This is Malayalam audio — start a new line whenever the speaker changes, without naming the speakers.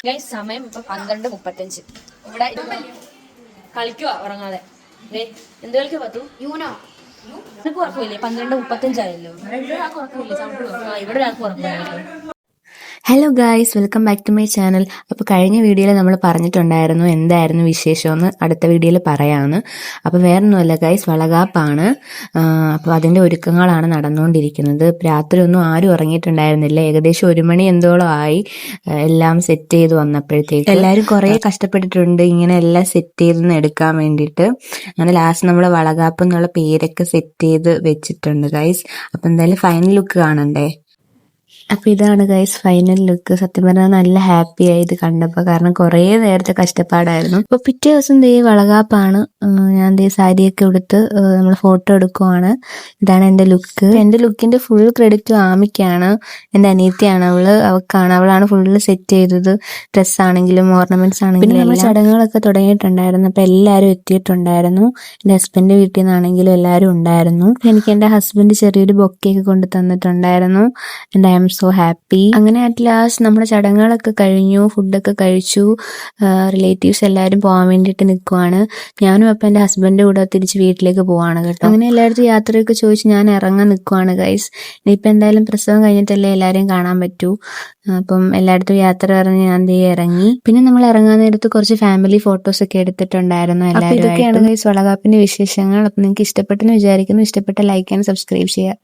ഗൈസ് സമയം ഇപ്പൊ 12:35. ഇവിടെ കളിക്കുക ഉറങ്ങാതെ. എന്ത് കളിക്കുക പത്തു? യൂനോ. നിനക്ക് ഉറക്കമില്ലേ? 12:35 ഇവിടെ ഒരാൾക്ക് ഉറക്കമില്ല.
Hello guys, welcome back to my channel. അപ്പോൾ കഴിഞ്ഞ വീഡിയോയിൽ നമ്മൾ പറഞ്ഞിട്ടുണ്ടായിരുന്നു എന്തായിരുന്നു വിശേഷമെന്ന്, അടുത്ത വീഡിയോയിൽ പറയാമെന്ന്. അപ്പോൾ വേറൊന്നുമല്ല ഗായ്സ്, വളകാപ്പാണ്. അപ്പോൾ അതിൻ്റെ ഒരുക്കങ്ങളാണ് നടന്നുകൊണ്ടിരിക്കുന്നത്. രാത്രി ഒന്നും ആരും ഉറങ്ങിയിട്ടുണ്ടായിരുന്നില്ല. ഏകദേശം 1 മണി എന്തോളം ആയി എല്ലാം സെറ്റ് ചെയ്ത് വന്നപ്പോഴത്തേക്ക്. എല്ലാവരും കുറേ കഷ്ടപ്പെട്ടിട്ടുണ്ട് ഇങ്ങനെ എല്ലാം സെറ്റ് ചെയ്തൊന്ന് എടുക്കാൻ വേണ്ടിയിട്ട്. അങ്ങനെ ലാസ്റ്റ് നമ്മൾ വളകാപ്പ് എന്നുള്ള പേരൊക്കെ സെറ്റ് ചെയ്ത് വെച്ചിട്ടുണ്ട് ഗായ്സ്. അപ്പോൾ എന്തായാലും ഫൈനൽ ലുക്ക് കാണണ്ടേ. അപ്പോൾ ഇതാണ് ഗൈസ് ഫൈനൽ ലുക്ക്. സത്യം പറഞ്ഞാൽ നല്ല ഹാപ്പി ആയി ഇത് കണ്ടപ്പോൾ, കാരണം കുറേ നേരത്തെ കഷ്ടപ്പാടായിരുന്നു. അപ്പോൾ പിറ്റേ ദിവസം വളകാപ്പാണ്. ഞാൻ സാരിയൊക്കെ എടുത്ത് നമ്മൾ ഫോട്ടോ എടുക്കുവാണ്. ഇതാണ് എൻ്റെ ലുക്ക്. എൻ്റെ ലുക്കിന്റെ ഫുൾ ക്രെഡിറ്റ് ആമിക്കാണ്. എൻ്റെ അനിയത്തിയാണ് അവളാണ് ഫുള്ള് സെറ്റ് ചെയ്തത്. ഡ്രസ്സാണെങ്കിലും ഓർണമെന്റ്സ് ആണെങ്കിലും നമ്മൾ ചടങ്ങുകളൊക്കെ തുടങ്ങിയിട്ടുണ്ടായിരുന്നു. അപ്പോൾ എല്ലാവരും എത്തിയിട്ടുണ്ടായിരുന്നു. എൻ്റെ ഹസ്ബൻഡ് വീട്ടിൽ നിന്നാണെങ്കിലും എല്ലാവരും ഉണ്ടായിരുന്നു. എനിക്ക് എൻ്റെ ഹസ്ബൻഡ് ചെറിയൊരു ബൊക്കെയൊക്കെ കൊണ്ട് തന്നിട്ടുണ്ടായിരുന്നു. And I am so happy. അങ്ങനെ അറ്റ് ലാസ്റ്റ് നമ്മുടെ ചടങ്ങുകളൊക്കെ കഴിഞ്ഞു, ഫുഡൊക്കെ കഴിച്ചു. റിലേറ്റീവ്സ് എല്ലാവരും പോകാൻ വേണ്ടിയിട്ട് നിൽക്കുവാണ്. ഞാനും അപ്പം എൻ്റെ ഹസ്ബൻഡിൻ്റെ കൂടെ തിരിച്ച് വീട്ടിലേക്ക് പോവാണ് കേട്ടോ. അങ്ങനെ എല്ലായിടത്തും യാത്രയൊക്കെ ചോദിച്ച് ഞാൻ ഇറങ്ങാൻ നിൽക്കുവാണ് ഗൈസ്. ഇനിയിപ്പോൾ എന്തായാലും പ്രസവം കഴിഞ്ഞിട്ടല്ലേ എല്ലാവരെയും കാണാൻ പറ്റൂ. അപ്പം എല്ലായിടത്തും യാത്ര പറഞ്ഞ് ഞാൻ ഇറങ്ങി. പിന്നെ നമ്മൾ ഇറങ്ങാൻ നേരത്ത് കുറച്ച് ഫാമിലി ഫോട്ടോസ് ഒക്കെ എടുത്തിട്ടുണ്ടായിരുന്നു എല്ലാവരും. ഇതൊക്കെയാണ് ഗൈസ് വളകാപ്പിന്റെ വിശേഷങ്ങൾ. അപ്പം നിങ്ങൾക്ക് ഇഷ്ടപ്പെട്ടെന്ന് വിചാരിക്കുന്നു. ഇഷ്ടപ്പെട്ട ലൈക്ക് ആൻഡ് സബ്സ്ക്രൈബ് ചെയ്യുക.